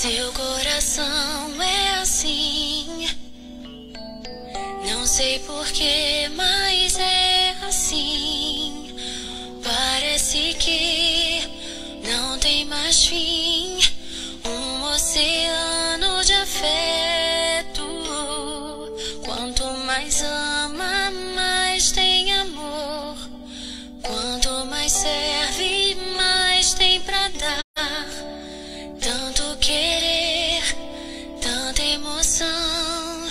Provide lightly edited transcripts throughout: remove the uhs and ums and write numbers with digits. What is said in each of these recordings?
Seu coração é assim. Não sei porquê, mas é assim. Parece que não tem mais fim. Um oceano de afeto. Quanto mais ama, mais tem amor. Quanto mais serve, mais tem pra dar. Tanto querer, tanta emoção,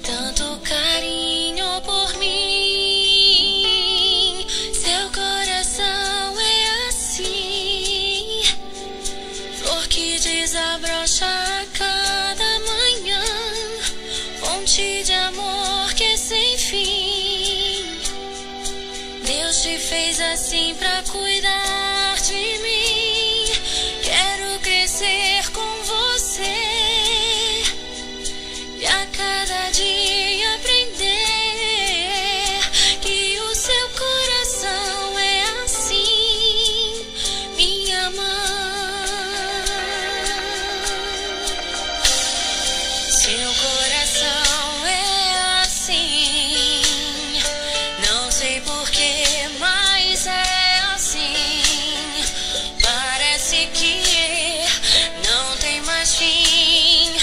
tanto carinho por mim. Seu coração é assim, flor que desabrocha a cada manhã, fonte de amor que é sem fim. Deus te fez assim pra cuidar de mim. Quero crescer com você e a cada dia aprender que o seu coração é assim, minha mãe. Seu coração é assim, não sei porquê, mas é assim. Parece que não tem mais fim.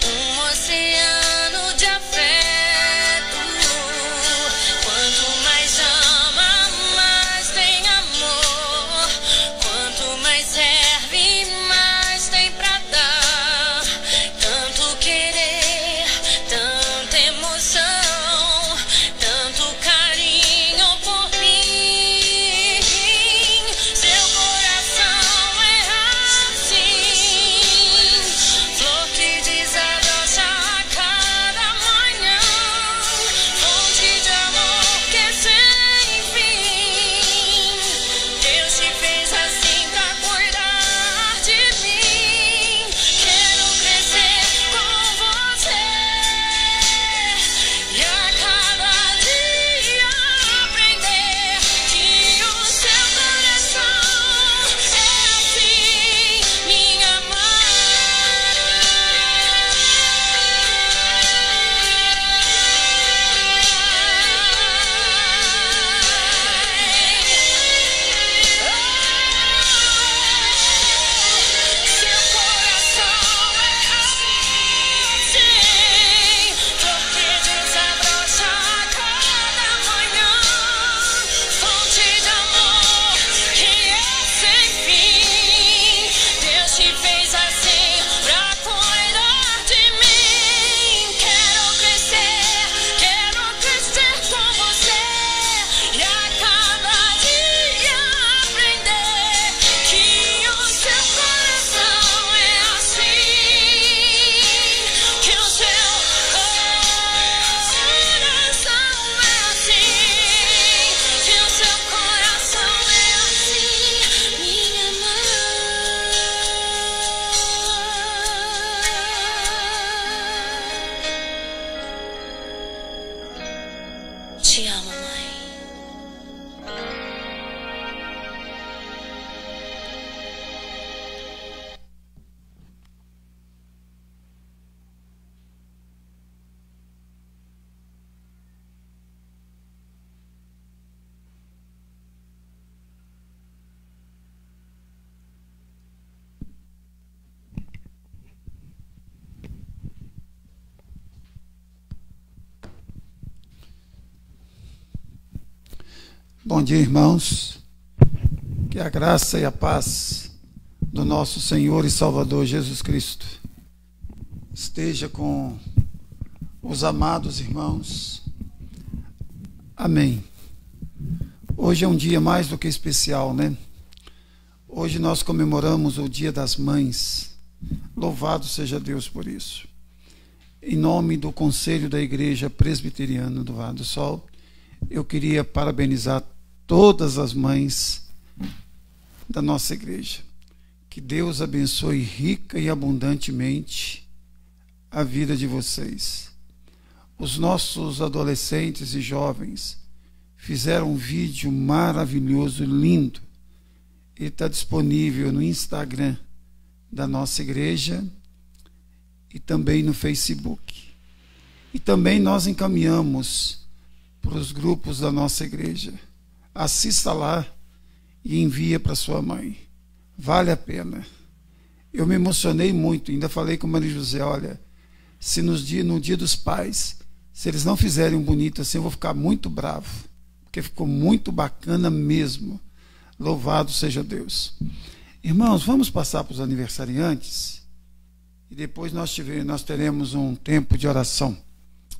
Um oceano de afeto. Quanto mais ama, mais tem amor. Quanto mais serve, mais tem pra dar. Tanto querer, tanta emoção, tanto carinho por mim. Seu coração é assim, flor que desabrocha a cada manhã, fonte de amor que é sem fim. Deus te fez assim pra cuidar de mim. Quero crescer com você e a cada dia aprender que o seu coração é assim, minha Seu coração é assim, flor que desabrocha a cada manhã, fonte de amor que é sem fim. Deus te fez assim pra cuidar de mim. Quero crescer com você e a cada dia aprender que o seu coração é assim, que o seu coração é assim, que o seu coração é assim, minha mãe. Te amo, mãe. Bom dia, irmãos. Que a graça e a paz do nosso Senhor e Salvador Jesus Cristo esteja com os amados irmãos. Amém. Hoje é um dia mais do que especial, né? Hoje nós comemoramos o Dia das Mães. Louvado seja Deus por isso. Em nome do Conselho da Igreja Presbiteriana do Vale do Sol, eu queria parabenizar todas as mães da nossa igreja. Que Deus abençoe rica e abundantemente a vida de vocês. Os nossos adolescentes e jovens fizeram um vídeo maravilhoso, lindo, e está disponível no Instagram da nossa igreja e também no Facebook. E também nós encaminhamos para os grupos da nossa igreja. Assista lá e envia para sua mãe. Vale a pena. Eu me emocionei muito, ainda falei com Maria José, olha, se no dia dos pais, se eles não fizerem um bonito assim, eu vou ficar muito bravo, porque ficou muito bacana mesmo. Louvado seja Deus. Irmãos, vamos passar para os aniversariantes e depois nós teremos um tempo de oração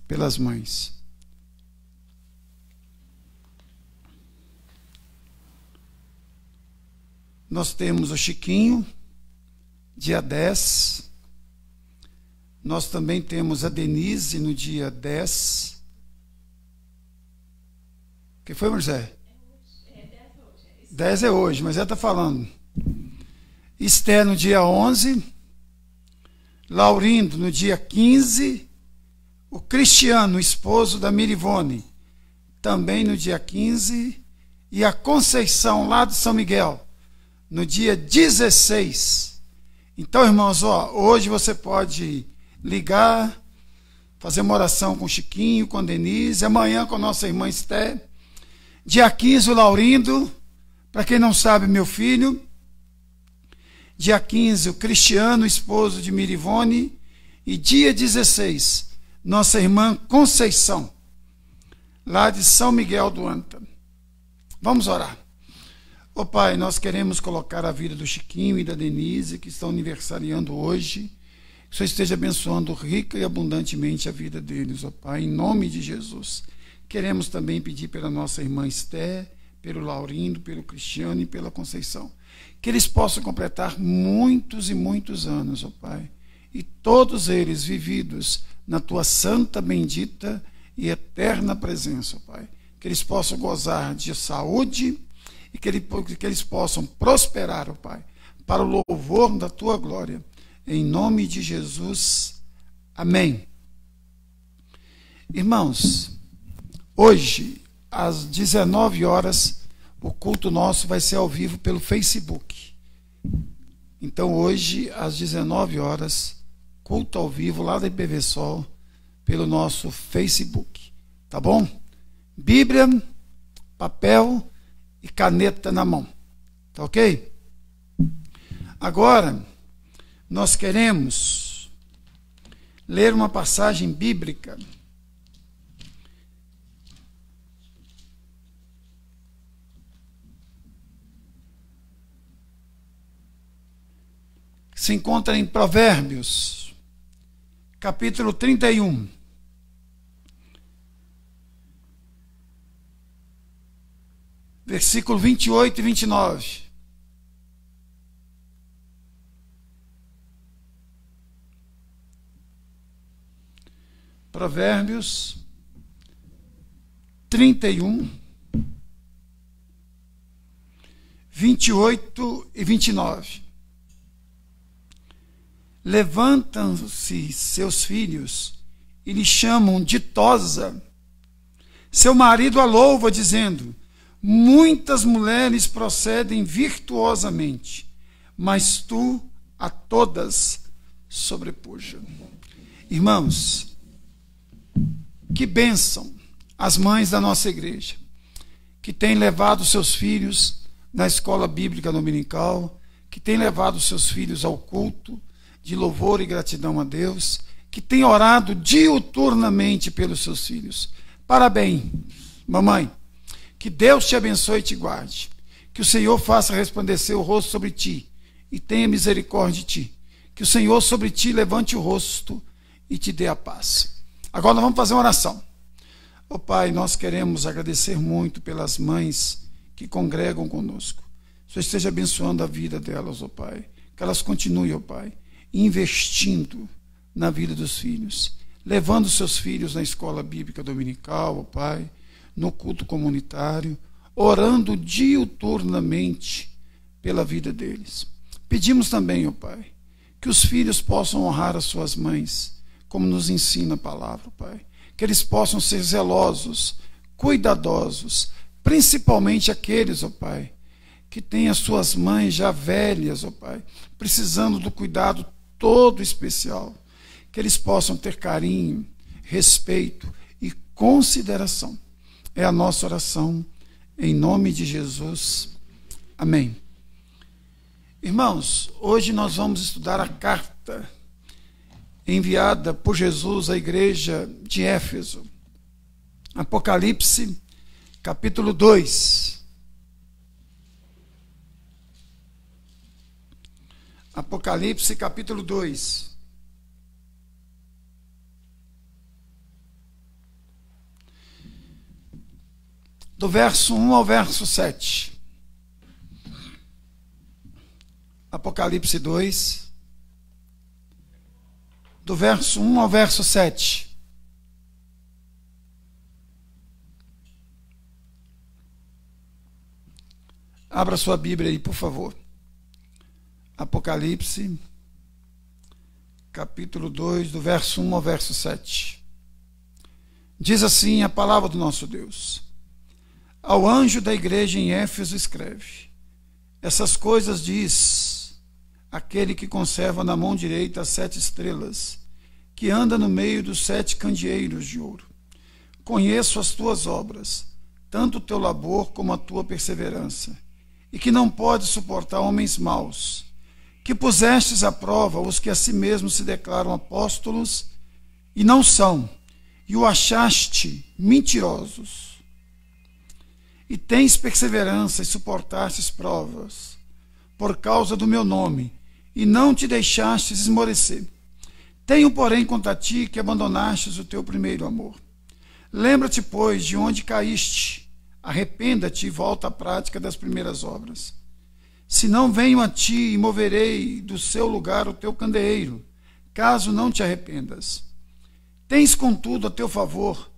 pelas mães. Nós temos o Chiquinho, dia 10. Nós também temos a Denise no dia 10. O que foi, Moisés? 10 é hoje, mas ela está falando. Esther no dia 11. Laurindo no dia 15. O Cristiano, esposo da Mirivone, também no dia 15. E a Conceição, lá de São Miguel, no dia 16. Então, irmãos, hoje você pode ligar, fazer uma oração com o Chiquinho, com a Denise, amanhã com a nossa irmã Esther. Dia 15, o Laurindo, para quem não sabe, meu filho. Dia 15, o Cristiano, esposo de Mirivone. E dia 16, nossa irmã Conceição, lá de São Miguel do Anta. Vamos orar. Ó Pai, nós queremos colocar a vida do Chiquinho e da Denise, que estão aniversariando hoje. Que o Senhor esteja abençoando rica e abundantemente a vida deles, ó Pai, em nome de Jesus. Queremos também pedir pela nossa irmã Esther, pelo Laurindo, pelo Cristiano e pela Conceição, que eles possam completar muitos e muitos anos, ó Pai, e todos eles vividos na Tua santa, bendita e eterna presença, ó Pai. Que eles possam gozar de saúde e que eles possam prosperar, ó Pai, para o louvor da Tua glória. Em nome de Jesus. Amém. Irmãos, hoje, às 19 horas, o culto nosso vai ser ao vivo pelo Facebook. Então, hoje, às 19 horas, culto ao vivo lá da IPV Sol, pelo nosso Facebook. Tá bom? Bíblia, papel e caneta na mão. Tá ok? Agora, nós queremos ler uma passagem bíblica que se encontra em Provérbios, capítulo 31. Versículo 28 e 29. Provérbios 31, 28 e 29. Levantam-se seus filhos e lhe chamam ditosa. Seu marido a louva, dizendo: muitas mulheres procedem virtuosamente, mas tu a todas sobrepuja. Irmãos, que bênção as mães da nossa igreja, que têm levado seus filhos na escola bíblica dominical, que têm levado seus filhos ao culto de louvor e gratidão a Deus, que têm orado diuturnamente pelos seus filhos. Parabéns, mamãe. Que Deus te abençoe e te guarde. Que o Senhor faça resplandecer o rosto sobre ti e tenha misericórdia de ti. Que o Senhor sobre ti levante o rosto e te dê a paz. Agora nós vamos fazer uma oração. Ó Pai, nós queremos agradecer muito pelas mães que congregam conosco. O Senhor esteja abençoando a vida delas, ó Pai. Que elas continuem, ó Pai, investindo na vida dos filhos, levando seus filhos na escola bíblica dominical, ó Pai, no culto comunitário, orando diuturnamente pela vida deles. Pedimos também, ó Pai, que os filhos possam honrar as suas mães, como nos ensina a palavra, Pai. Que eles possam ser zelosos, cuidadosos, principalmente aqueles, ó Pai, que têm as suas mães já velhas, ó Pai, precisando do cuidado todo especial. que eles possam ter carinho, respeito e consideração. É a nossa oração, em nome de Jesus. Amém. Irmãos, hoje nós vamos estudar a carta enviada por Jesus à igreja de Éfeso. Apocalipse, capítulo 2. Apocalipse, capítulo 2. Do verso 1 ao verso 7. Apocalipse 2, do verso 1 ao verso 7. Abra sua Bíblia aí, por favor. Apocalipse, capítulo 2, do verso 1 ao verso 7. Diz assim a palavra do nosso Deus: Ao anjo da igreja em Éfeso escreve: Essas coisas diz aquele que conserva na mão direita as 7 estrelas, que anda no meio dos 7 candeeiros de ouro. Conheço as tuas obras, tanto o teu labor como a tua perseverança, e que não podes suportar homens maus, que pusestes à prova os que a si mesmos se declaram apóstolos e não são, e o achaste mentirosos. E tens perseverança e suportastes provas, por causa do meu nome, e não te deixastes esmorecer. Tenho, porém, contra ti que abandonastes o teu primeiro amor. Lembra-te, pois, de onde caíste, arrependa-te e volta à prática das primeiras obras. Se não venho a ti e moverei do seu lugar o teu candeeiro, caso não te arrependas. Tens, contudo, a teu favor,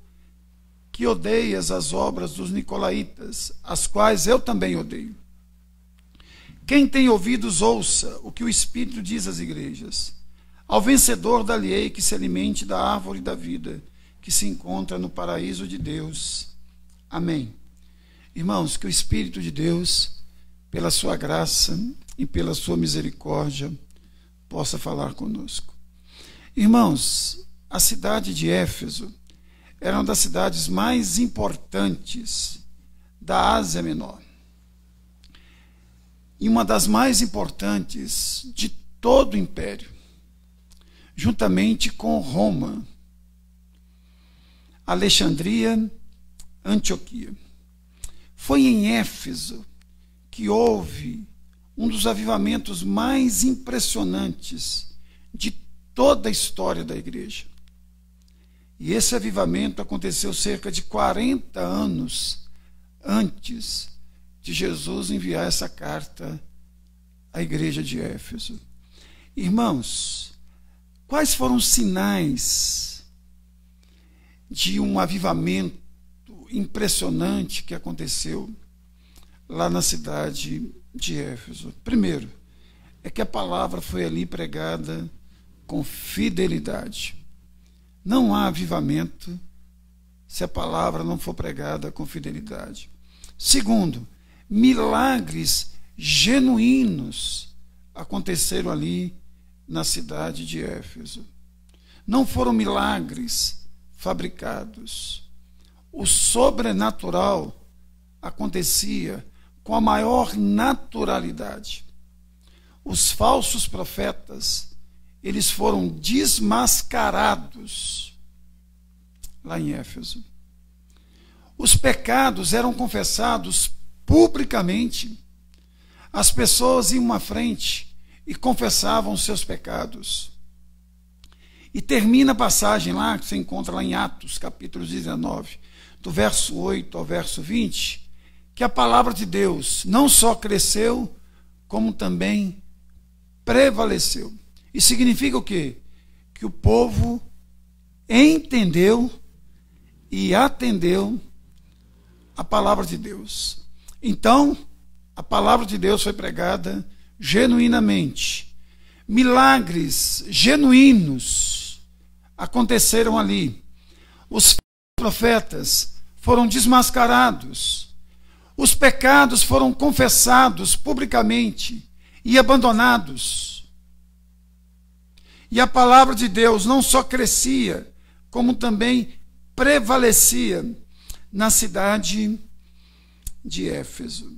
que odeias as obras dos nicolaítas, as quais eu também odeio. Quem tem ouvidos, ouça o que o Espírito diz às igrejas. Ao vencedor dar-lhe-ei que se alimente da árvore da vida, que se encontra no paraíso de Deus. Amém. Irmãos, que o Espírito de Deus, pela sua graça e pela sua misericórdia, possa falar conosco. Irmãos, a cidade de Éfeso era uma das cidades mais importantes da Ásia Menor. E uma das mais importantes de todo o império, juntamente com Roma, Alexandria, Antioquia. Foi em Éfeso que houve um dos avivamentos mais impressionantes de toda a história da igreja. E esse avivamento aconteceu cerca de 40 anos antes de Jesus enviar essa carta à igreja de Éfeso. Irmãos, quais foram os sinais de um avivamento impressionante que aconteceu lá na cidade de Éfeso? Primeiro, é que a palavra foi ali pregada com fidelidade. Não há avivamento se a palavra não for pregada com fidelidade. Segundo, milagres genuínos aconteceram ali na cidade de Éfeso. Não foram milagres fabricados. O sobrenatural acontecia com a maior naturalidade. Os falsos profetas, eles foram desmascarados lá em Éfeso. Os pecados eram confessados publicamente. As pessoas iam à frente e confessavam os seus pecados. E termina a passagem lá, que você encontra lá em Atos, capítulo 19, do verso 8 ao verso 20, que a palavra de Deus não só cresceu, como também prevaleceu. E significa o quê? Que o povo entendeu e atendeu a palavra de Deus. Então, a palavra de Deus foi pregada genuinamente. Milagres genuínos aconteceram ali. Os profetas foram desmascarados. Os pecados foram confessados publicamente e abandonados. E a palavra de Deus não só crescia, como também prevalecia na cidade de Éfeso.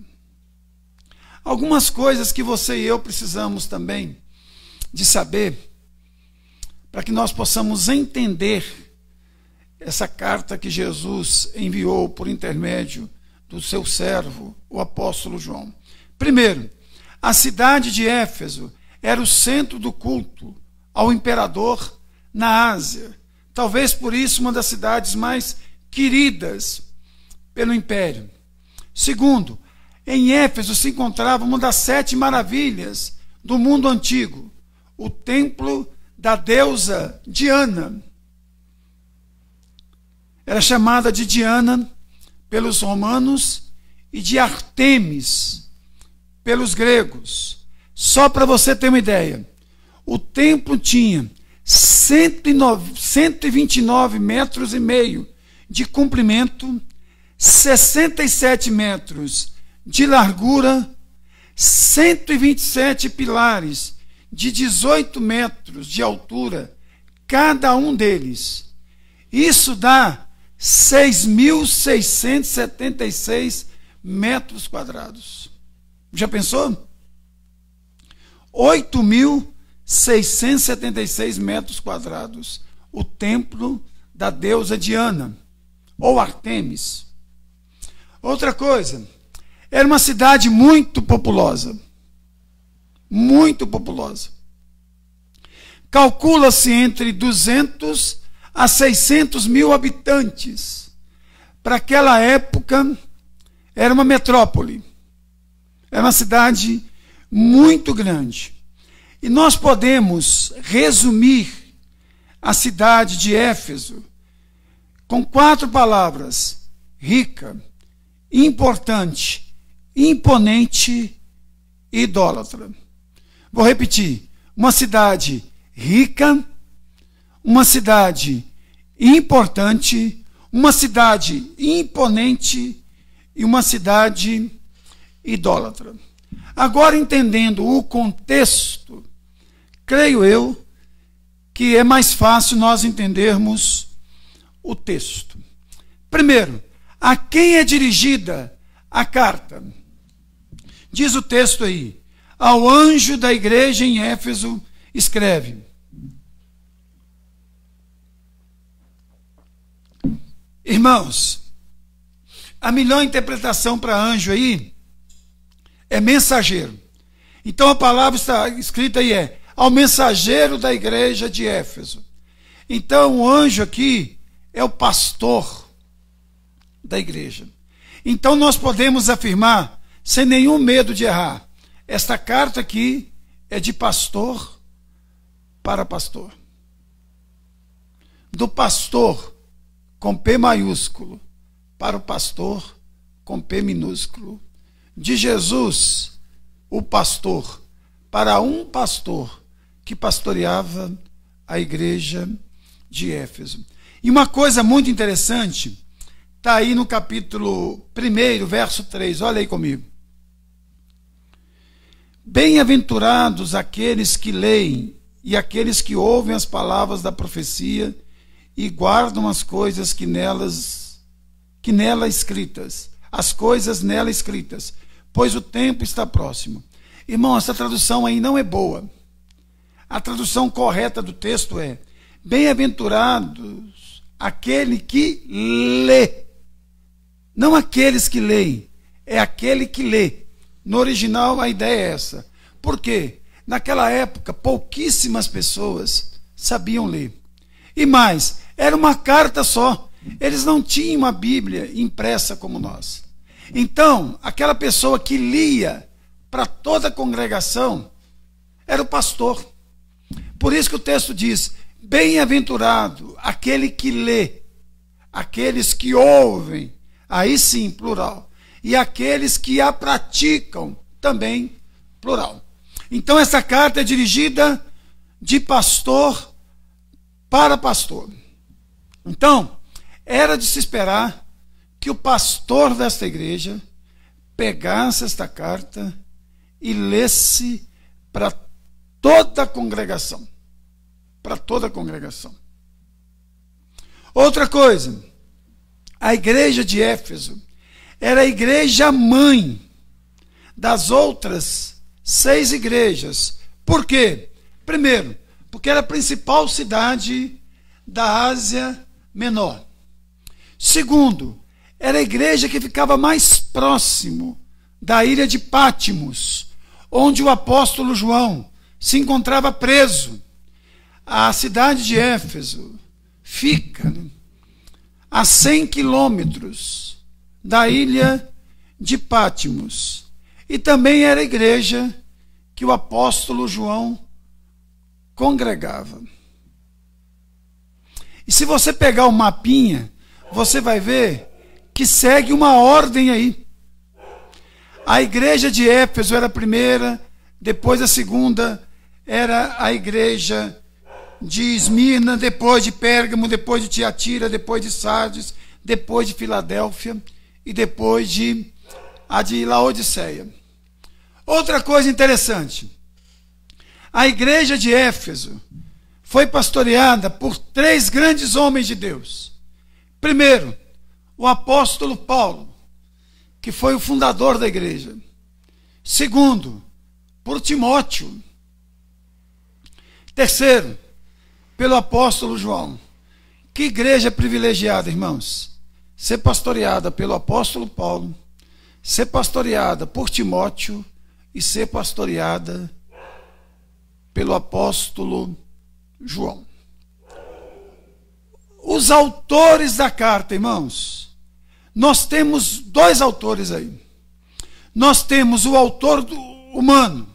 Algumas coisas que você e eu precisamos também de saber, para que nós possamos entender essa carta que Jesus enviou por intermédio do seu servo, o apóstolo João. Primeiro, a cidade de Éfeso era o centro do culto ao imperador na Ásia. Talvez por isso uma das cidades mais queridas pelo império. Segundo, em Éfeso se encontrava uma das 7 maravilhas do mundo antigo, o templo da deusa Diana. Era chamada de Diana pelos romanos e de Artemis pelos gregos. Só para você ter uma ideia, o templo tinha 129 metros e meio de comprimento, 67 metros de largura, 127 pilares de 18 metros de altura, cada um deles. Isso dá 6.676 metros quadrados. Já pensou? 8.676 metros quadrados. O templo da deusa Diana, ou Artemis. Outra coisa, era uma cidade muito populosa. Muito populosa. Calcula-se entre 200 a 600 mil habitantes. Para aquela época, era uma metrópole. Era uma cidade muito grande. E nós podemos resumir a cidade de Éfeso com 4 palavras: rica, importante, imponente e idólatra. Vou repetir: uma cidade rica, uma cidade importante, uma cidade imponente e uma cidade idólatra. Agora, entendendo o contexto, creio eu que é mais fácil nós entendermos o texto. Primeiro, a quem é dirigida a carta? Diz o texto aí: ao anjo da igreja em Éfeso escreve. Irmãos, a melhor interpretação para anjo aí é mensageiro. Então a palavra está escrita aí ao mensageiro da igreja de Éfeso. Então o anjo aqui é o pastor da igreja. Então nós podemos afirmar, sem nenhum medo de errar, esta carta aqui é de pastor para pastor. Do pastor com P maiúsculo para o pastor com P minúsculo. De Jesus, o pastor, para um pastor que pastoreava a igreja de Éfeso. E uma coisa muito interessante está aí no capítulo 1, verso 3. Olha aí comigo. Bem-aventurados aqueles que leem e aqueles que ouvem as palavras da profecia e guardam as coisas nela escritas, as coisas nela escritas, pois o tempo está próximo. Irmão, essa tradução aí não é boa. A tradução correta do texto é: bem-aventurados aquele que lê. Não aqueles que leem, é aquele que lê. No original a ideia é essa. Por quê? Naquela época pouquíssimas pessoas sabiam ler. E mais, era uma carta só. Eles não tinham uma Bíblia impressa como nós. Então, aquela pessoa que lia para toda a congregação era o pastor. Por isso que o texto diz: bem-aventurado aquele que lê, aqueles que ouvem, aí sim, plural, e aqueles que a praticam, também, plural. Então essa carta é dirigida de pastor para pastor. Então, era de se esperar que o pastor desta igreja pegasse esta carta e lesse para toda a congregação. para toda a congregação. Outra coisa, a igreja de Éfeso era a igreja mãe das outras 6 igrejas. Por quê? Primeiro, porque era a principal cidade da Ásia Menor. Segundo, era a igreja que ficava mais próximo da ilha de Pátimos, onde o apóstolo João se encontrava preso. A cidade de Éfeso fica a 100 quilômetros da ilha de Pátimos. E também era a igreja que o apóstolo João congregava. E se você pegar o mapinha, você vai ver que segue uma ordem aí. A igreja de Éfeso era a primeira, depois a segunda era a igreja de Esmirna, depois de Pérgamo, depois de Tiatira, depois de Sardes, depois de Filadélfia e depois a de Laodiceia. Outra coisa interessante, a igreja de Éfeso foi pastoreada por 3 grandes homens de Deus. Primeiro, o apóstolo Paulo, que foi o fundador da igreja. Segundo, por Timóteo. Terceiro, pelo apóstolo João. Que igreja privilegiada, irmãos. Ser pastoreada pelo apóstolo Paulo, ser pastoreada por Timóteo e ser pastoreada pelo apóstolo João. Os autores da carta, irmãos, nós temos 2 autores aí. Nós temos o autor humano,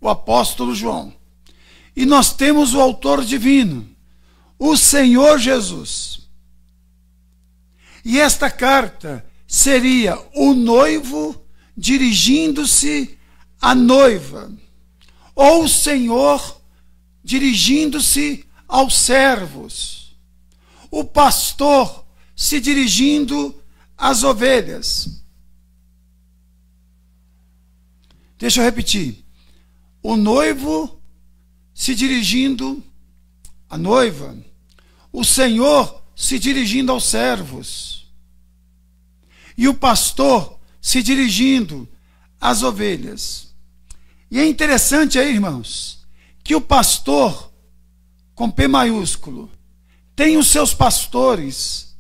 o apóstolo João, e nós temos o autor divino, o Senhor Jesus. E esta carta seria o noivo dirigindo-se à noiva, ou o Senhor dirigindo-se aos servos, o pastor se dirigindo às ovelhas. Deixa eu repetir. O noivo se dirigindo à noiva, o Senhor se dirigindo aos servos, e o pastor se dirigindo às ovelhas. E é interessante aí, irmãos, que o pastor, com P maiúsculo, tem os seus pastores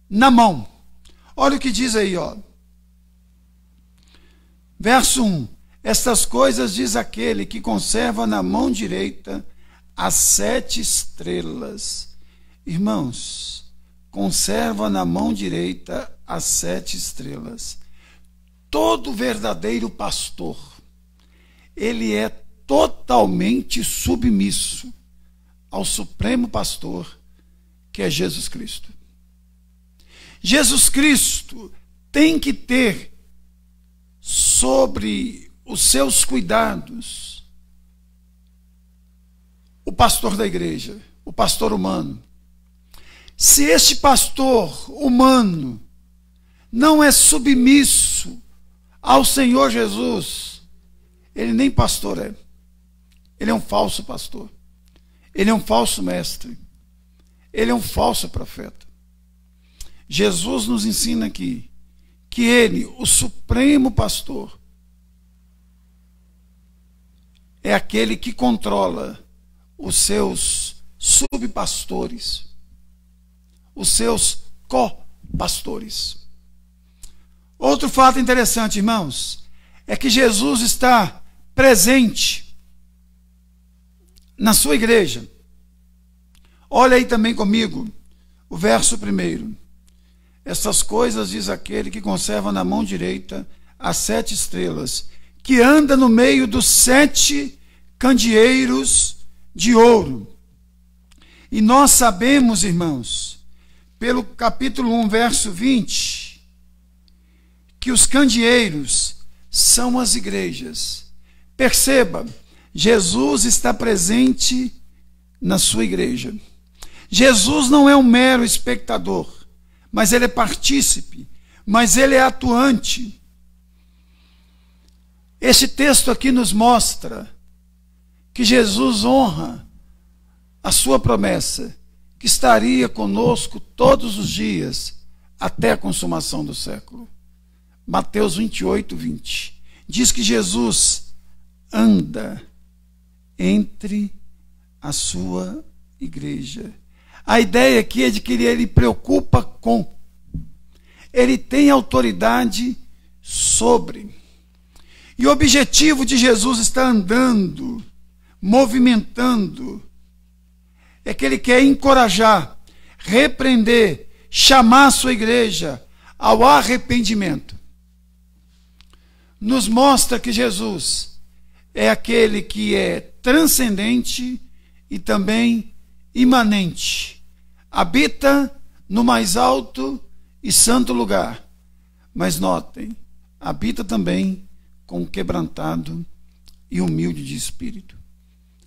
na mão. Olha o que diz aí, ó. Verso 1. Estas coisas diz aquele que conserva na mão direita as 7 estrelas. Irmãos, conserva na mão direita as 7 estrelas. Todo verdadeiro pastor, ele é totalmente submisso ao supremo pastor, que é Jesus Cristo. Jesus Cristo tem que ter sobre os seus cuidados o pastor da igreja, o pastor humano. Se este pastor humano não é submisso ao Senhor Jesus, ele nem pastor é. Ele é um falso pastor. Ele é um falso mestre. Ele é um falso profeta. Jesus nos ensina aqui que ele, o supremo pastor, é aquele que controla os seus subpastores, os seus copastores. Outro fato interessante, irmãos, é que Jesus está presente na sua igreja. Olha aí também comigo o verso 1. Essas coisas diz aquele que conserva na mão direita as 7 estrelas, que anda no meio dos 7 candeeiros de ouro. E nós sabemos, irmãos, pelo capítulo 1, verso 20, que os candeeiros são as igrejas. Perceba, Jesus está presente na sua igreja. Jesus não é um mero espectador, mas ele é partícipe, mas ele é atuante. Esse texto aqui nos mostra que Jesus honra a sua promessa, que estaria conosco todos os dias, até a consumação do século. Mateus 28, 20. Diz que Jesus anda entre a sua igreja. A ideia aqui é de que ele preocupa com. Ele tem autoridade sobre. E o objetivo de Jesus estar andando, movimentando, é que ele quer encorajar, repreender, chamar a sua igreja ao arrependimento. Nos mostra que Jesus é aquele que é transcendente e também imanente. Habita no mais alto e santo lugar. Mas notem, habita também com o quebrantado e humilde de espírito.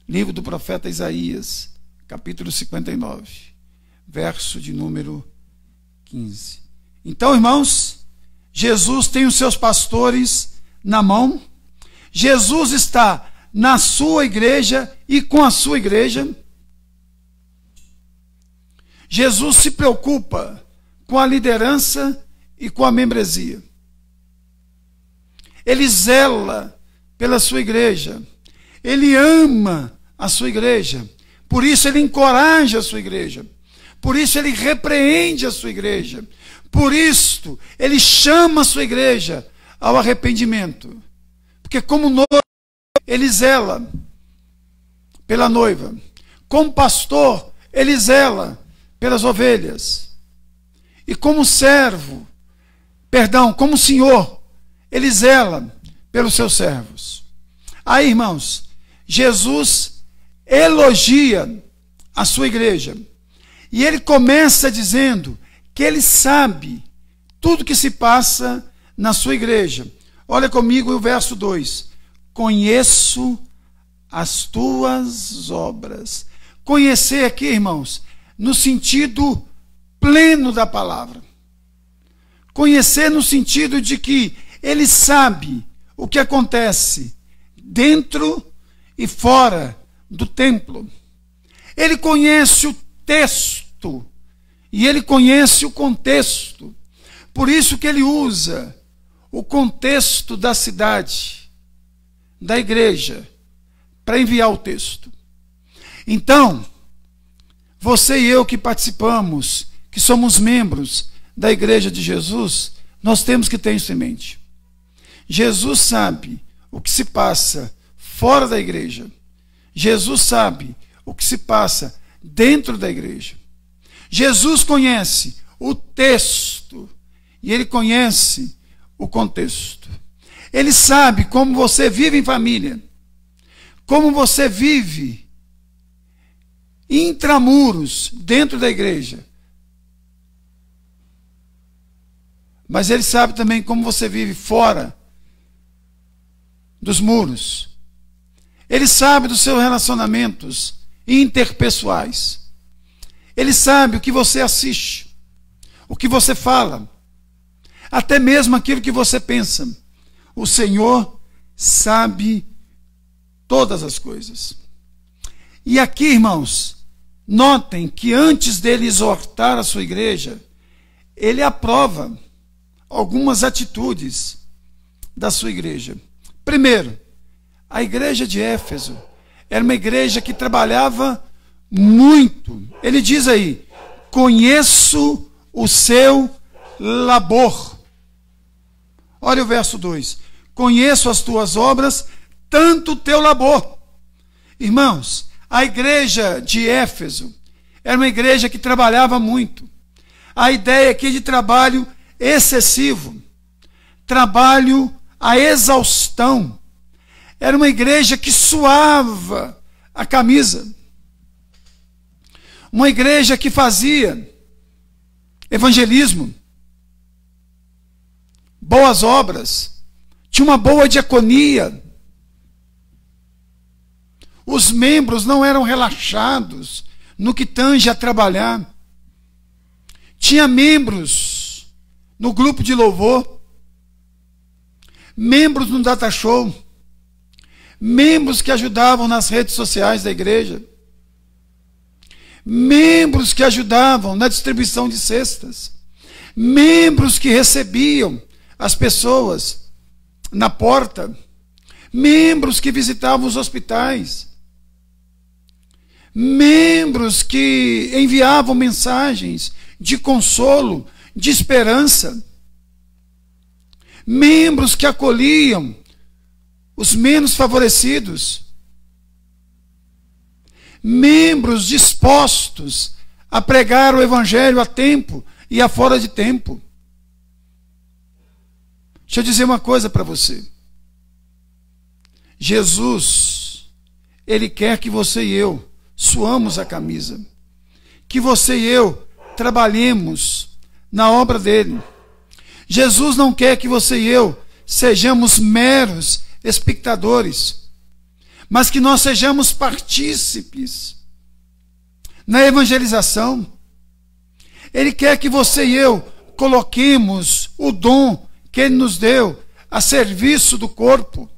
Livro do profeta Isaías, capítulo 59, verso de número 15. Então, irmãos, Jesus tem os seus pastores na mão. Jesus está na sua igreja e com a sua igreja. Jesus se preocupa com a liderança e com a membresia. Ele zela pela sua igreja. Ele ama a sua igreja. Por isso ele encoraja a sua igreja. Por isso ele repreende a sua igreja. Por isso ele chama a sua igreja ao arrependimento. Porque como noivo, ele zela pela noiva. Como pastor, ele zela pelas ovelhas. E como servo, como senhor, ele zela pelos seus servos. Aí, irmãos, Jesus elogia a sua igreja. E ele começa dizendo que ele sabe tudo que se passa na sua igreja. Olha comigo o verso 2. Conheço as tuas obras. Conhecer aqui, irmãos, no sentido pleno da palavra. Conhecer no sentido de que ele sabe o que acontece dentro e fora do templo. Ele conhece o texto e ele conhece o contexto. Por isso que ele usa o contexto da cidade, da igreja, para enviar o texto. Então, você e eu que participamos, que somos membros da igreja de Jesus, nós temos que ter isso em mente. Jesus sabe o que se passa fora da igreja. Jesus sabe o que se passa dentro da igreja. Jesus conhece o texto e ele conhece o contexto. Ele sabe como você vive em família, como você vive intramuros dentro da igreja. Mas ele sabe também como você vive fora dos muros. Ele sabe dos seus relacionamentos interpessoais. Ele sabe o que você assiste, o que você fala, até mesmo aquilo que você pensa. O Senhor sabe todas as coisas. E aqui, irmãos, notem que antes dele exortar a sua igreja, ele aprova algumas atitudes da sua igreja. Primeiro, a igreja de Éfeso era uma igreja que trabalhava muito. Ele diz aí: conheço o seu labor. Olha o verso 2. Conheço as tuas obras, tanto o teu labor. Irmãos, a igreja de Éfeso era uma igreja que trabalhava muito. A ideia aqui de trabalho excessivo, trabalho a exaustão. Era uma igreja que suava a camisa. Uma igreja que fazia evangelismo, boas obras, tinha uma boa diaconia. Os membros não eram relaxados no que tange a trabalhar. Tinha membros no grupo de louvor, membros no data show, membros que ajudavam nas redes sociais da igreja. membros que ajudavam na distribuição de cestas, membros que recebiam as pessoas na porta, membros que visitavam os hospitais, membros que enviavam mensagens de consolo, de esperança, membros que acolhiam os menos favorecidos, membros dispostos a pregar o evangelho a tempo e a fora de tempo. Deixa eu dizer uma coisa para você. Jesus, Ele quer que você e eu suamos a camisa, que você e eu trabalhemos na obra dele. Jesus não quer que você e eu sejamos meros espectadores, mas que nós sejamos partícipes na evangelização. Ele quer que você e eu coloquemos o dom que Ele nos deu a serviço do corpo.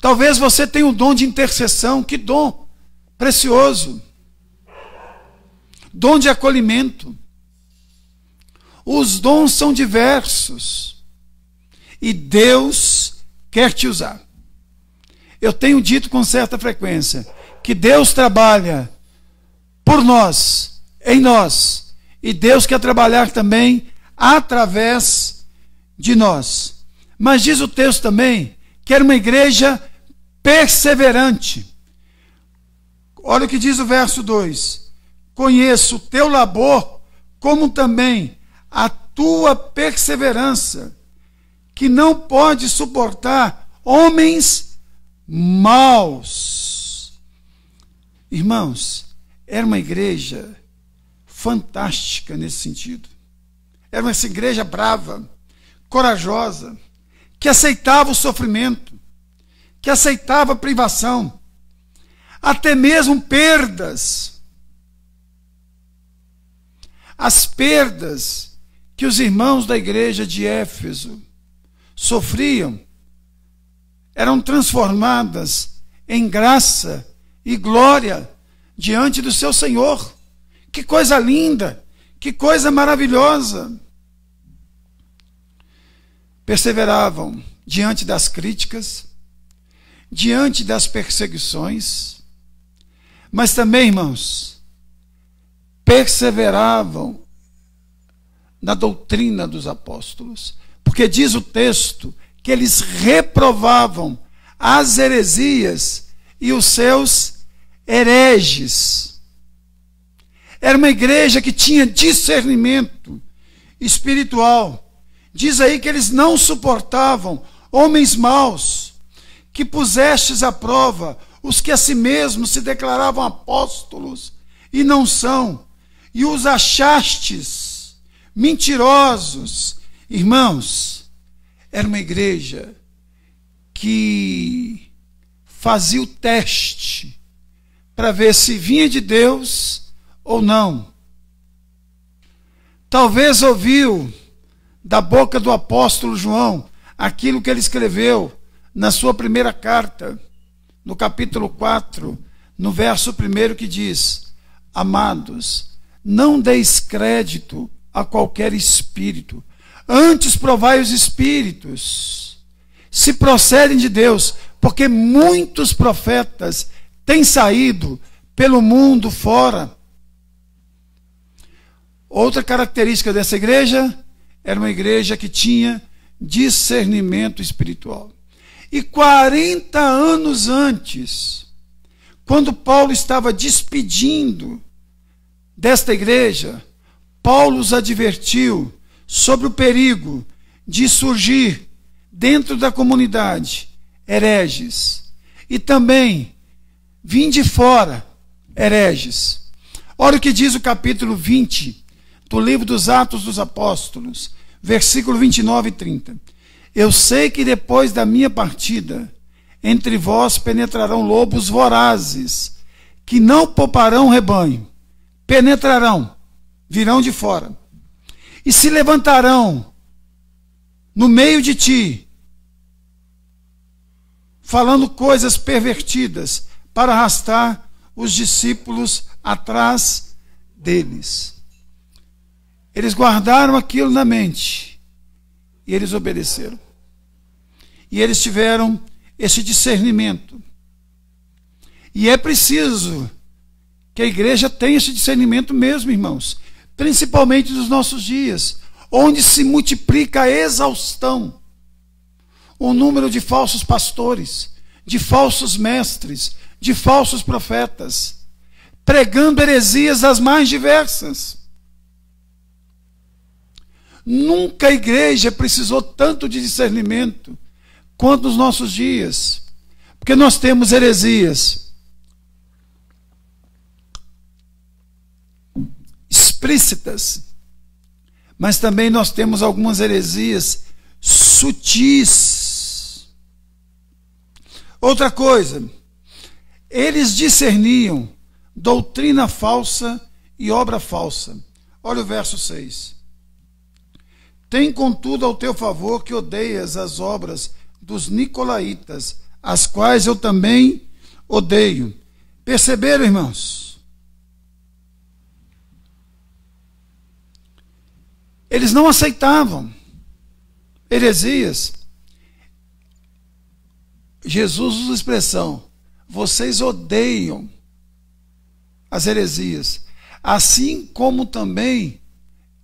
Talvez você tenha o dom de intercessão, que dom precioso. Dom de acolhimento. Os dons são diversos e Deus quer te usar. Eu tenho dito com certa frequência que Deus trabalha por nós, em nós, e Deus quer trabalhar também através de nós. Mas diz o texto também que era uma igreja perseverante. Olha o que diz o verso 2: conheço o teu labor, como também a tua perseverança, que não pode suportar homens maus. Irmãos, era uma igreja fantástica nesse sentido. Era uma igreja brava, corajosa, que aceitava o sofrimento, que aceitava a privação, até mesmo perdas. As perdas que os irmãos da igreja de Éfeso sofriam eram transformadas em graça e glória diante do seu Senhor. Que coisa linda, que coisa maravilhosa. Perseveravam diante das críticas, diante das perseguições, mas também, irmãos, perseveravam na doutrina dos apóstolos, porque diz o texto que eles reprovavam as heresias e os seus hereges. Era uma igreja que tinha discernimento espiritual. Diz aí que eles não suportavam homens maus, que pusestes à prova os que a si mesmos se declaravam apóstolos e não são, e os achastes mentirosos. Irmãos, era uma igreja que fazia o teste para ver se vinha de Deus ou não. Talvez ouviu da boca do apóstolo João aquilo que ele escreveu na sua primeira carta, no capítulo 4, no verso 1, que diz: amados, não deis crédito a qualquer espírito, antes provai os espíritos, se procedem de Deus, porque muitos profetas têm saído pelo mundo fora. Outra característica dessa igreja era uma igreja que tinha discernimento espiritual. E 40 anos antes, quando Paulo estava despedindo desta igreja, Paulo os advertiu sobre o perigo de surgir dentro da comunidade hereges e também vir de fora hereges. Olha o que diz o capítulo 20 do livro dos Atos dos Apóstolos, versículo 29 e 30. Eu sei que depois da minha partida, entre vós penetrarão lobos vorazes, que não pouparão o rebanho. Penetrarão, virão de fora, e se levantarão no meio de ti, falando coisas pervertidas para arrastar os discípulos atrás deles. Eles guardaram aquilo na mente e eles obedeceram. E eles tiveram esse discernimento. E é preciso que a igreja tenha esse discernimento mesmo, irmãos, principalmente nos nossos dias, onde se multiplica a exaustão, o número de falsos pastores, de falsos mestres, de falsos profetas, pregando heresias das mais diversas. Nunca a igreja precisou tanto de discernimento quanto nos nossos dias, porque nós temos heresias explícitas, mas também nós temos algumas heresias sutis. Outra coisa, eles discerniam doutrina falsa e obra falsa. Olha o verso 6. Tem, contudo, ao teu favor que odeias as obras dos nicolaítas, as quais eu também odeio. Perceberam, irmãos? Eles não aceitavam heresias. Jesus usa a expressão: vocês odeiam as heresias, assim como também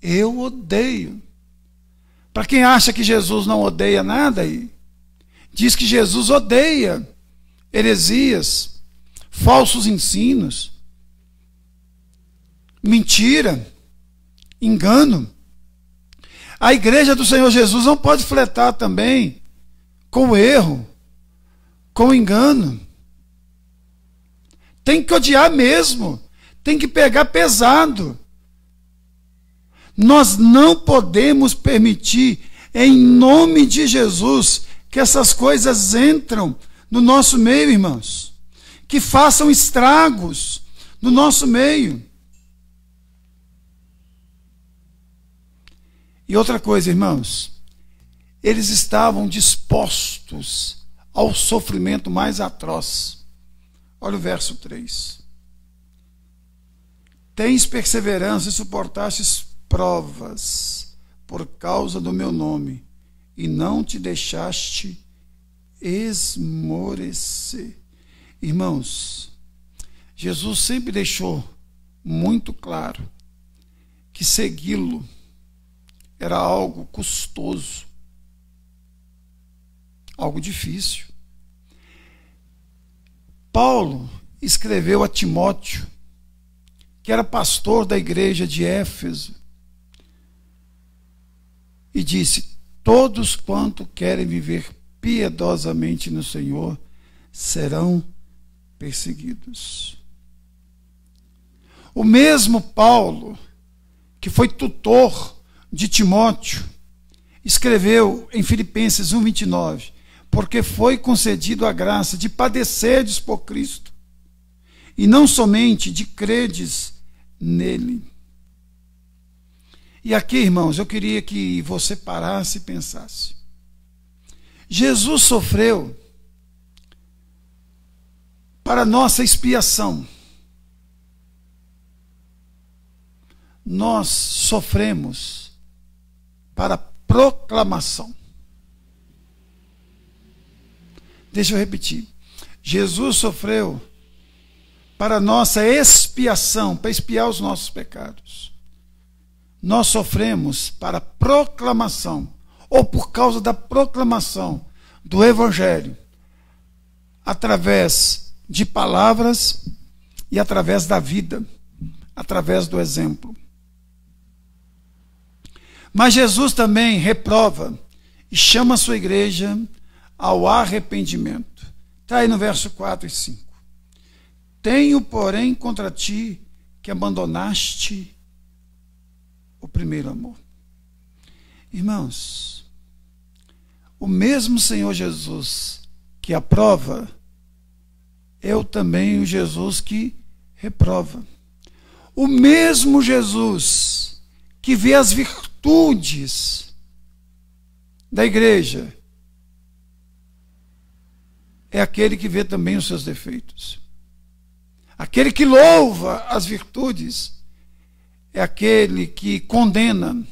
eu odeio. Para quem acha que Jesus não odeia nada, aí diz que Jesus odeia heresias, falsos ensinos, mentira, engano. A igreja do Senhor Jesus não pode flertar também com o erro, com o engano. Tem que odiar mesmo, tem que pegar pesado. Nós não podemos permitir, em nome de Jesus, que essas coisas entram no nosso meio, irmãos, que façam estragos no nosso meio. E outra coisa, irmãos, eles estavam dispostos ao sofrimento mais atroz. Olha o verso 3. Tens perseverança e suportastes provas por causa do meu nome, e não te deixaste esmorecer. Irmãos, Jesus sempre deixou muito claro que segui-lo era algo custoso, algo difícil. Paulo escreveu a Timóteo, que era pastor da igreja de Éfeso, e disse: todos quanto querem viver piedosamente no Senhor serão perseguidos. O mesmo Paulo, que foi tutor de Timóteo, escreveu em Filipenses 1:29, porque foi concedido a graça de padecerdes por Cristo, e não somente de credes nele. E aqui, irmãos, eu queria que você parasse e pensasse. Jesus sofreu para nossa expiação. Nós sofremos para proclamação. Deixa eu repetir. Jesus sofreu para nossa expiação, para expiar os nossos pecados. Nós sofremos para proclamação, ou por causa da proclamação do Evangelho, através de palavras e através da vida, através do exemplo. Mas Jesus também reprova e chama a sua igreja ao arrependimento. Está aí no verso 4 e 5. Tenho, porém, contra ti que abandonaste o primeiro amor. Irmãos, o mesmo Senhor Jesus que aprova, eu também o Jesus que reprova. O mesmo Jesus que vê as virtudes da igreja é aquele que vê também os seus defeitos. Aquele que louva as virtudes é aquele que condena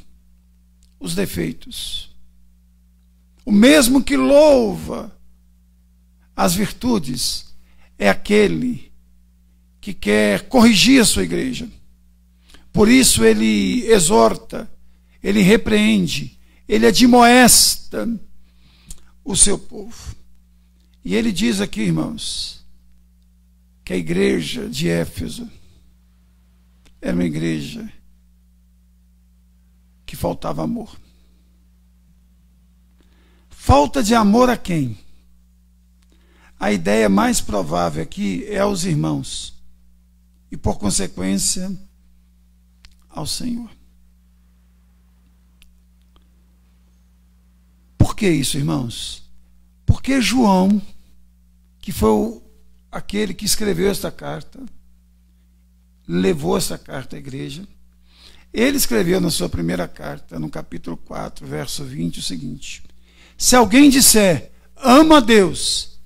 os defeitos. O mesmo que louva as virtudes é aquele que quer corrigir a sua igreja. Por isso ele exorta, ele repreende, ele admoesta o seu povo. E ele diz aqui, irmãos, que a igreja de Éfeso era uma igreja que faltava amor. Falta de amor a quem? A ideia mais provável aqui é aos irmãos e, por consequência, ao Senhor. Por que isso, irmãos? Porque João, que foi aquele que escreveu esta carta, levou essa carta à igreja, ele escreveu na sua primeira carta, no capítulo 4, verso 20, o seguinte: se alguém disser, ama a Deus,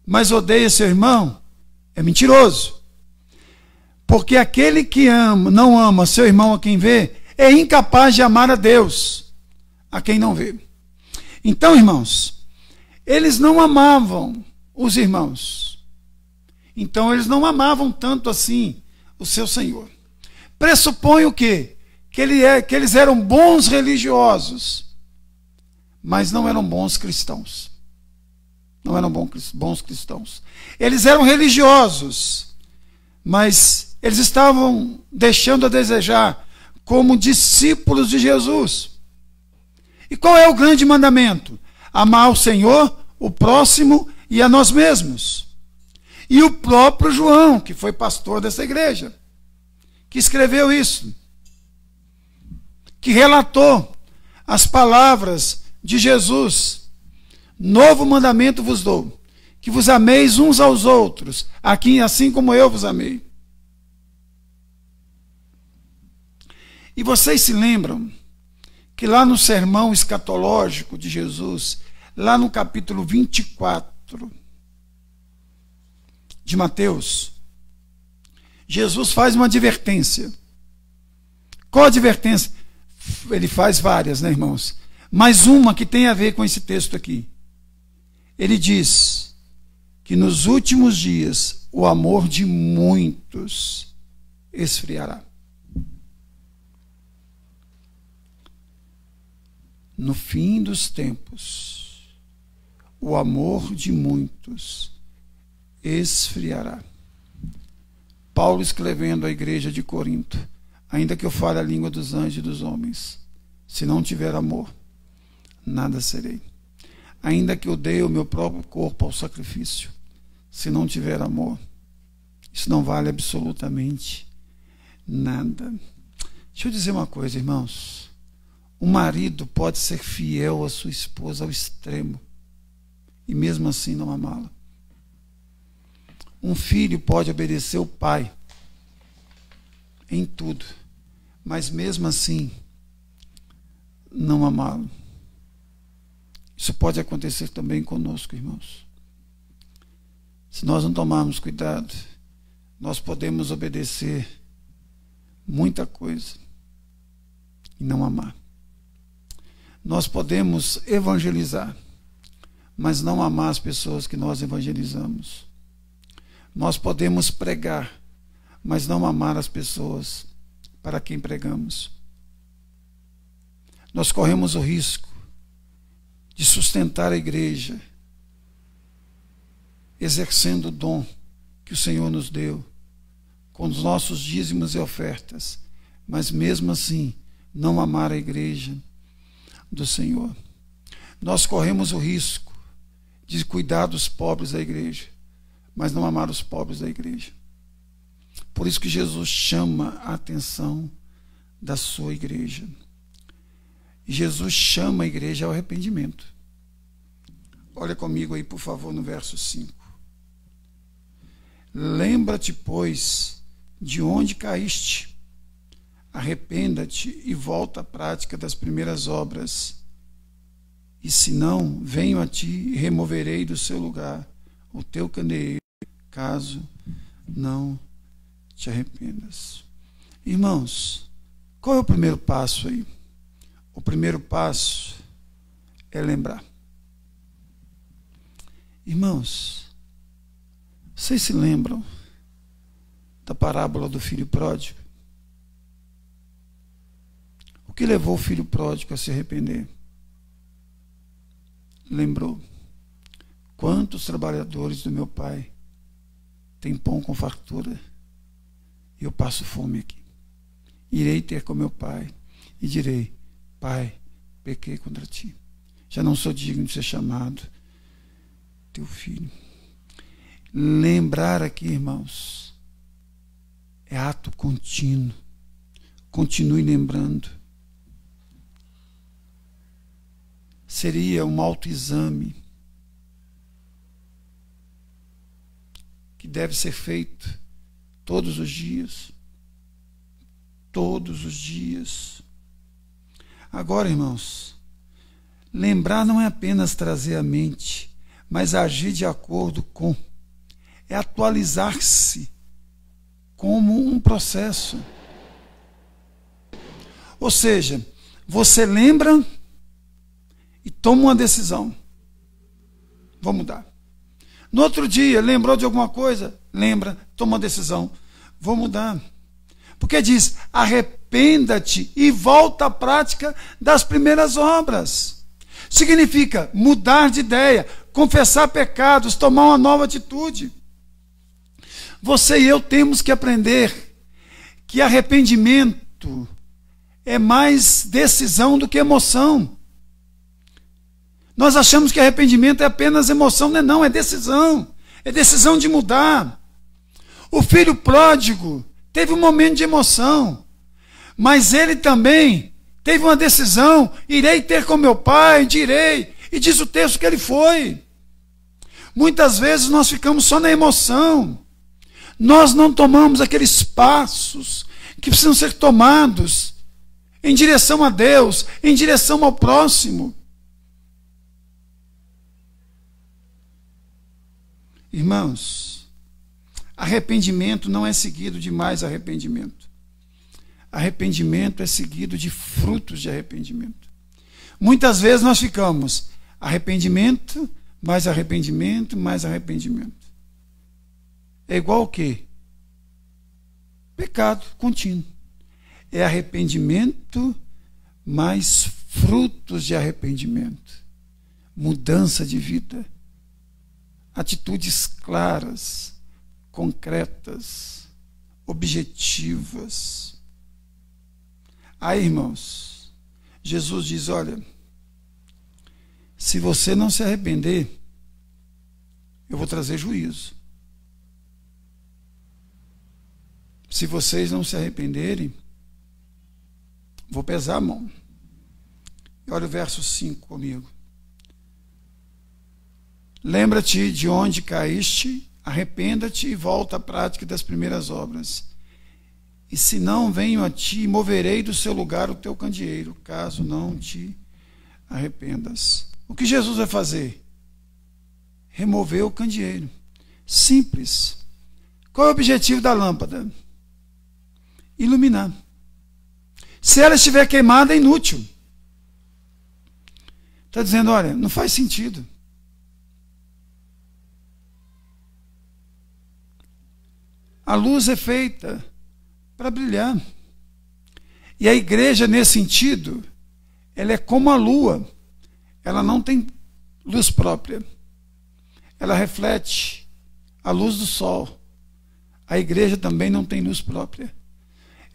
mas odeia seu irmão, é mentiroso. Porque aquele que não ama seu irmão a quem vê, é incapaz de amar a Deus a quem não vê. Então, irmãos, eles não amavam os irmãos. Então, eles não amavam tanto assim o seu Senhor. Pressupõe o quê? Que eles eram bons religiosos, mas não eram bons cristãos. Não eram bons cristãos. Eles eram religiosos, mas eles estavam deixando a desejar como discípulos de Jesus. E qual é o grande mandamento? Amar o Senhor, o próximo e a nós mesmos. E o próprio João, que foi pastor dessa igreja, que escreveu isso, que relatou as palavras de Jesus: novo mandamento vos dou, que vos ameis uns aos outros, assim como eu vos amei. E vocês se lembram que lá no sermão escatológico de Jesus, lá no capítulo 24 de Mateus, Jesus faz uma advertência. Qual advertência? Ele faz várias, né, irmãos? Mas uma que tem a ver com esse texto aqui. Ele diz que nos últimos dias o amor de muitos esfriará. No fim dos tempos, o amor de muitos esfriará. Paulo escrevendo à igreja de Corinto: ainda que eu fale a língua dos anjos e dos homens, se não tiver amor, nada serei. Ainda que eu dê o meu próprio corpo ao sacrifício, se não tiver amor, isso não vale absolutamente nada. Deixa eu dizer uma coisa, irmãos. O marido pode ser fiel à sua esposa ao extremo e mesmo assim não amá-la. Um filho pode obedecer o pai em tudo, mas mesmo assim não amá-lo. Isso pode acontecer também conosco, irmãos. Se nós não tomarmos cuidado, nós podemos obedecer muita coisa e não amar. Nós podemos evangelizar, mas não amar as pessoas que nós evangelizamos. Nós podemos pregar, mas não amar as pessoas para quem pregamos. Nós corremos o risco de sustentar a igreja, exercendo o dom que o Senhor nos deu, com os nossos dízimos e ofertas, mas mesmo assim não amar a igreja do Senhor. Nós corremos o risco de cuidar dos pobres da igreja, mas não amar os pobres da igreja. Por isso que Jesus chama a atenção da sua igreja. Jesus chama a igreja ao arrependimento. Olha comigo aí, por favor, no verso 5. Lembra-te, pois, de onde caíste. Arrependa-te e volta à prática das primeiras obras. E se não, venho a ti e removerei do seu lugar o teu candeeiro, caso não te arrependas. Irmãos, qual é o primeiro passo aí? O primeiro passo é lembrar. Irmãos, vocês se lembram da parábola do filho pródigo? O que levou o filho pródigo a se arrepender? Lembrou: quantos trabalhadores do meu pai têm pão com fartura e eu passo fome aqui? Irei ter com meu pai e direi: Pai, pequei contra ti, já não sou digno de ser chamado teu filho. Lembrar aqui, irmãos, é ato contínuo. Continue lembrando. Seria um autoexame que deve ser feito todos os dias. Todos os dias. Agora, irmãos, lembrar não é apenas trazer à mente, mas agir de acordo com. É atualizar-se como um processo. Ou seja, você lembra e toma uma decisão. Vou mudar. No outro dia, lembrou de alguma coisa? Lembra, toma uma decisão. Vou mudar. Porque diz: arrependa-te e volta à prática das primeiras obras. Significa mudar de ideia, confessar pecados, tomar uma nova atitude. Você e eu temos que aprender que arrependimento é mais decisão do que emoção. Nós achamos que arrependimento é apenas emoção, não, é decisão. É decisão de mudar. O filho pródigo teve um momento de emoção, mas ele também teve uma decisão: irei ter com meu pai, direi. E diz o texto que ele foi. Muitas vezes nós ficamos só na emoção. Nós não tomamos aqueles passos que precisam ser tomados em direção a Deus, em direção ao próximo. Irmãos, arrependimento não é seguido de mais arrependimento. Arrependimento é seguido de frutos de arrependimento. Muitas vezes nós ficamos arrependimento, mais arrependimento, mais arrependimento. É igual o quê? Pecado contínuo. É arrependimento mais frutos de arrependimento. Mudança de vida. Atitudes claras, concretas, objetivas. Aí, irmãos, Jesus diz: olha, se você não se arrepender, eu vou trazer juízo. Se vocês não se arrependerem, vou pesar a mão. E olha o verso 5 comigo. Lembra-te de onde caíste, arrependa-te e volta à prática das primeiras obras. E se não, venho a ti e moverei do seu lugar o teu candeeiro, caso não te arrependas. O que Jesus vai fazer? Remover o candeeiro. Simples. Qual é o objetivo da lâmpada? Iluminar. Se ela estiver queimada, é inútil. Está dizendo: olha, não faz sentido. A luz é feita para brilhar. E a igreja, nesse sentido, ela é como a lua. Ela não tem luz própria. Ela reflete a luz do sol. A igreja também não tem luz própria.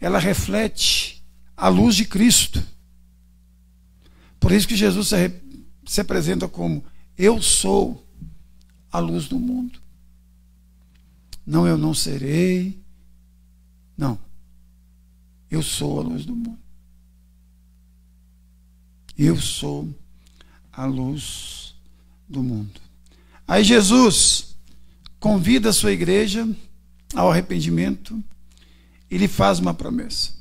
Ela reflete a luz de Cristo. Por isso que Jesus se apresenta como: eu sou a luz do mundo. Não, eu não serei. Não. Eu sou a luz do mundo. Eu sou a luz do mundo. Aí Jesus convida a sua igreja ao arrependimento e lhe faz uma promessa.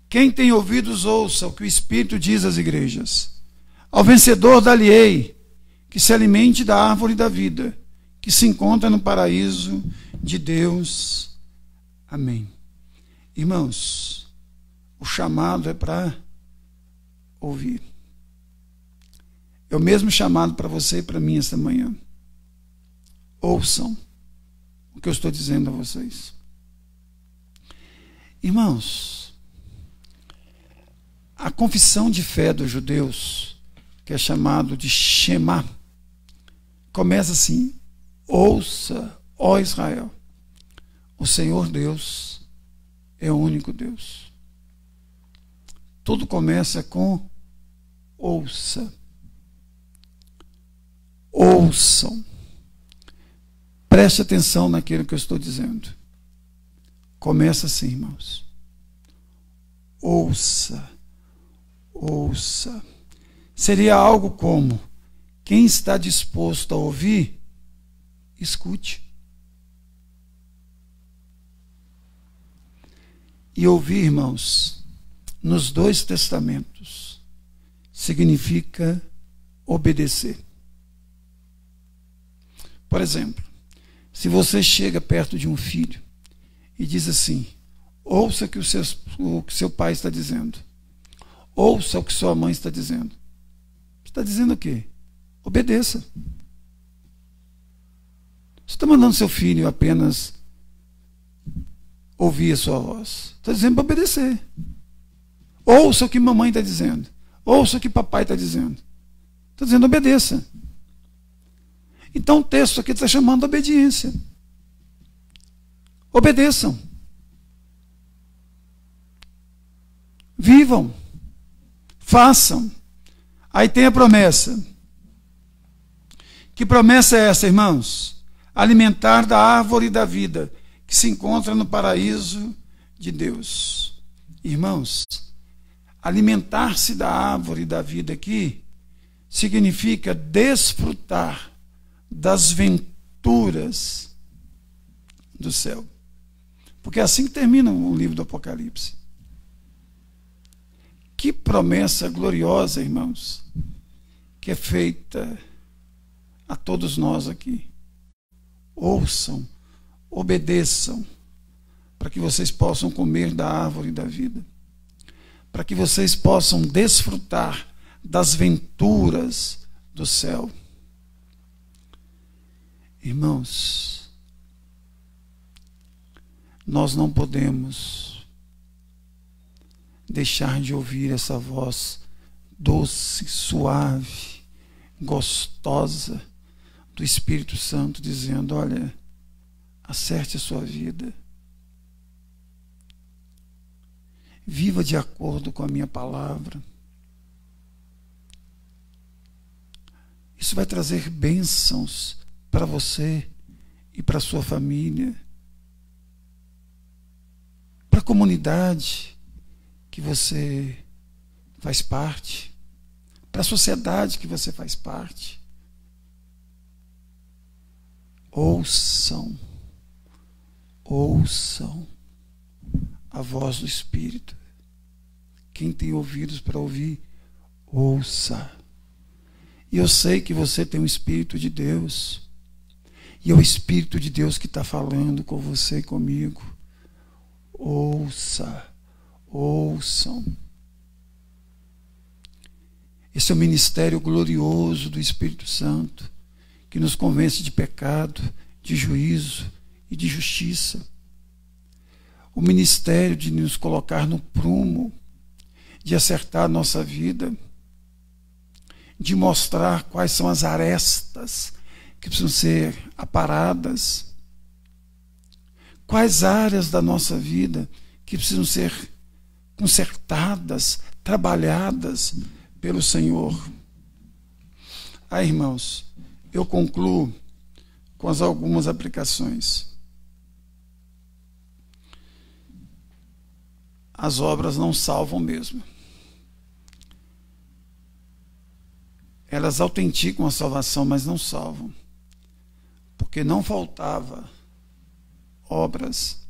Quem tem ouvidos, ouça o que o Espírito diz às igrejas. Ao vencedor dar-lhe-ei que se alimente da árvore da vida, que se encontra no paraíso de Deus. Amém. Irmãos, o chamado é para ouvir. É o mesmo chamado para você e para mim esta manhã. Ouçam o que eu estou dizendo a vocês. Irmãos, a confissão de fé dos judeus, que é chamado de Shema, começa assim: ouça, ó Israel, o Senhor Deus é o único Deus. Tudo começa com ouça. Ouçam. Preste atenção naquilo que eu estou dizendo. Começa assim, irmãos. Ouça. Ouça. Seria algo como: quem está disposto a ouvir, escute. E ouvir, irmãos, nos dois testamentos, significa obedecer. Por exemplo, se você chega perto de um filho e diz assim: ouça o que seu pai está dizendo, ouça o que sua mãe está dizendo. Está dizendo o quê? Obedeça. Você está mandando seu filho apenas ouvir a sua voz. Está dizendo para obedecer. Ouça o que mamãe está dizendo. Ouça o que papai está dizendo. Está dizendo obedeça. Então o texto aqui está chamando de obediência. Obedeçam. Vivam. Façam. Aí tem a promessa. Que promessa é essa, irmãos? Alimentar da árvore da vida, que se encontra no paraíso de Deus. Irmãos, alimentar-se da árvore da vida aqui significa desfrutar das venturas do céu. Porque é assim que termina o livro do Apocalipse. Que promessa gloriosa, irmãos, que é feita a todos nós aqui. Ouçam, obedeçam, para que vocês possam comer da árvore da vida, para que vocês possam desfrutar das venturas do céu. Irmãos, nós não podemos deixar de ouvir essa voz doce, suave, gostosa do Espírito Santo dizendo: olha, acerte a sua vida, viva de acordo com a minha palavra. Isso vai trazer bênçãos para você e para a sua família, para a comunidade que você faz parte, para a sociedade que você faz parte. Ouçam, ouçam a voz do Espírito. Quem tem ouvidos para ouvir, ouça. E eu sei que você tem o Espírito de Deus, e é o Espírito de Deus que está falando com você e comigo. Ouça, ouçam. Esse é o ministério glorioso do Espírito Santo, que nos convence de pecado, de juízo e de justiça. O ministério de nos colocar no prumo, de acertar a nossa vida, de mostrar quais são as arestas que precisam ser aparadas, quais áreas da nossa vida que precisam ser consertadas, trabalhadas pelo Senhor. Irmãos, eu concluo com algumas aplicações. As obras não salvam mesmo. Elas autenticam a salvação, mas não salvam. Porque não faltava obras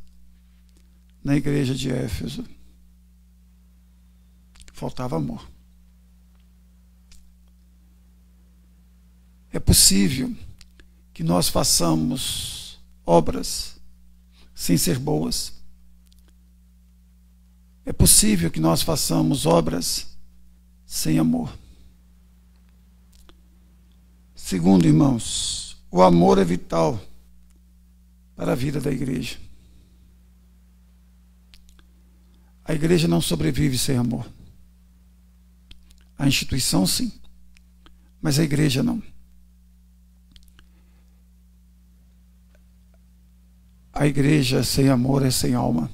na igreja de Éfeso. Faltava amor. É possível que nós façamos obras sem ser boas. É possível que nós façamos obras sem amor. Segundo, irmãos, o amor é vital para a vida da igreja. A igreja não sobrevive sem amor. A instituição, sim, mas a igreja não. A igreja sem amor é sem alma.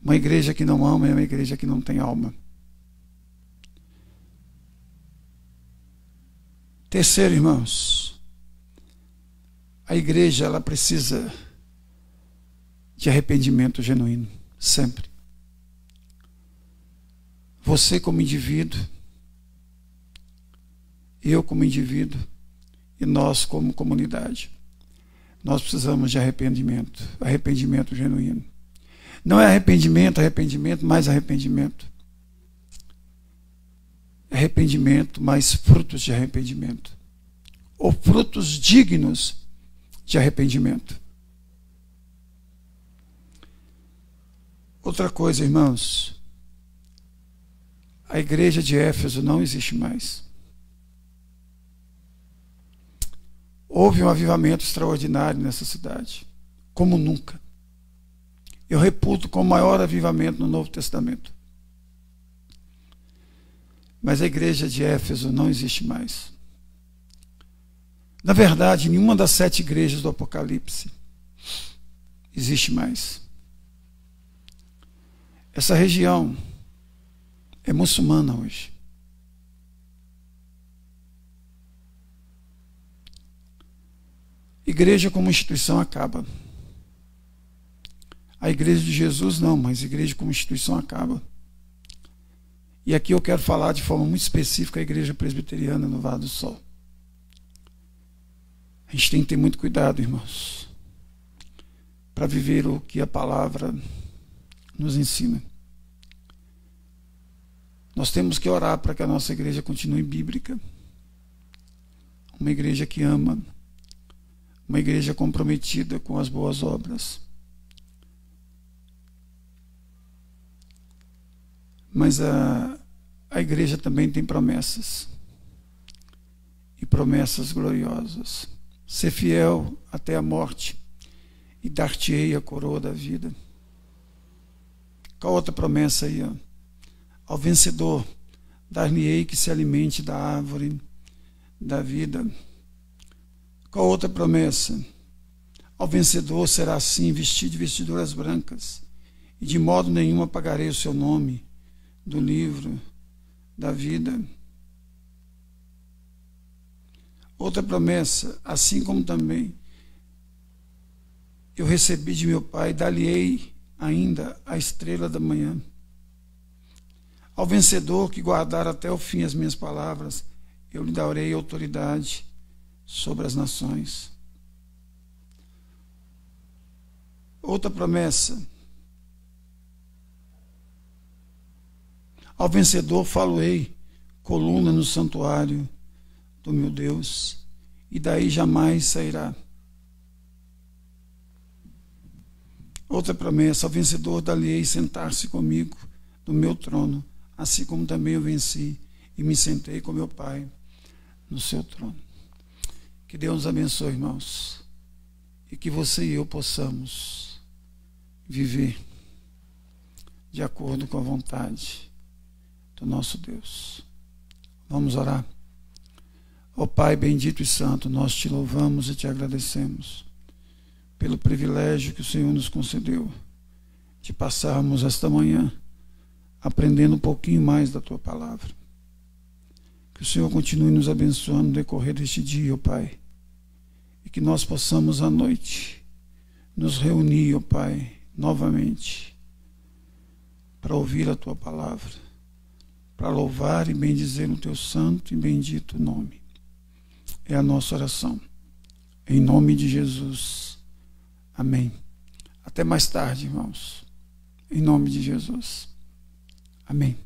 Uma igreja que não ama é uma igreja que não tem alma. Terceiro, irmãos, a igreja ela precisa de arrependimento genuíno, sempre. Você como indivíduo, eu como indivíduo e nós como comunidade. Nós precisamos de arrependimento genuíno. Não é arrependimento, mais arrependimento. Arrependimento mais frutos de arrependimento. Ou frutos dignos de arrependimento. Outra coisa, irmãos, a igreja de Éfeso não existe mais. Houve um avivamento extraordinário nessa cidade, como nunca. Eu reputo como o maior avivamento no Novo Testamento. Mas a igreja de Éfeso não existe mais. Na verdade, nenhuma das 7 igrejas do Apocalipse existe mais. Essa região é muçulmana hoje. Igreja como instituição acaba. A igreja de Jesus não, mas a igreja como instituição acaba. E aqui eu quero falar de forma muito específica a igreja presbiteriana no Vale do Sol. A gente tem que ter muito cuidado, irmãos, para viver o que a palavra nos ensina. Nós temos que orar para que a nossa igreja continue bíblica. Uma igreja que ama. Uma igreja comprometida com as boas obras. Mas a igreja também tem promessas. E promessas gloriosas. Ser fiel até a morte e dar-te-ei a coroa da vida. Qual outra promessa aí? Ao vencedor, dar-lhe-ei que se alimente da árvore da vida. Qual outra promessa? Ao vencedor será assim vestido de vestiduras brancas, e de modo nenhum apagarei o seu nome do livro da vida. Outra promessa, assim como também eu recebi de meu Pai, dar-lhe-ei ainda a estrela da manhã. Ao vencedor que guardar até o fim as minhas palavras, eu lhe darei autoridade sobre as nações. Outra promessa. Ao vencedor falo-ei, coluna no santuário do meu Deus, e daí jamais sairá. Outra promessa. Ao vencedor dar-lhe-ei sentar-se comigo no meu trono, assim como também eu venci e me sentei com meu Pai no seu trono. Que Deus nos abençoe, irmãos, e que você e eu possamos viver de acordo com a vontade do nosso Deus. Vamos orar. Ó Pai bendito e santo, nós te louvamos e te agradecemos pelo privilégio que o Senhor nos concedeu de passarmos esta manhã aprendendo um pouquinho mais da Tua palavra. Que o Senhor continue nos abençoando no decorrer deste dia, ó Pai, e que nós possamos à noite nos reunir, ó Pai, novamente para ouvir a Tua palavra, para louvar e bendizer o Teu santo e bendito nome. É a nossa oração. Em nome de Jesus. Amém. Até mais tarde, irmãos. Em nome de Jesus. Amém.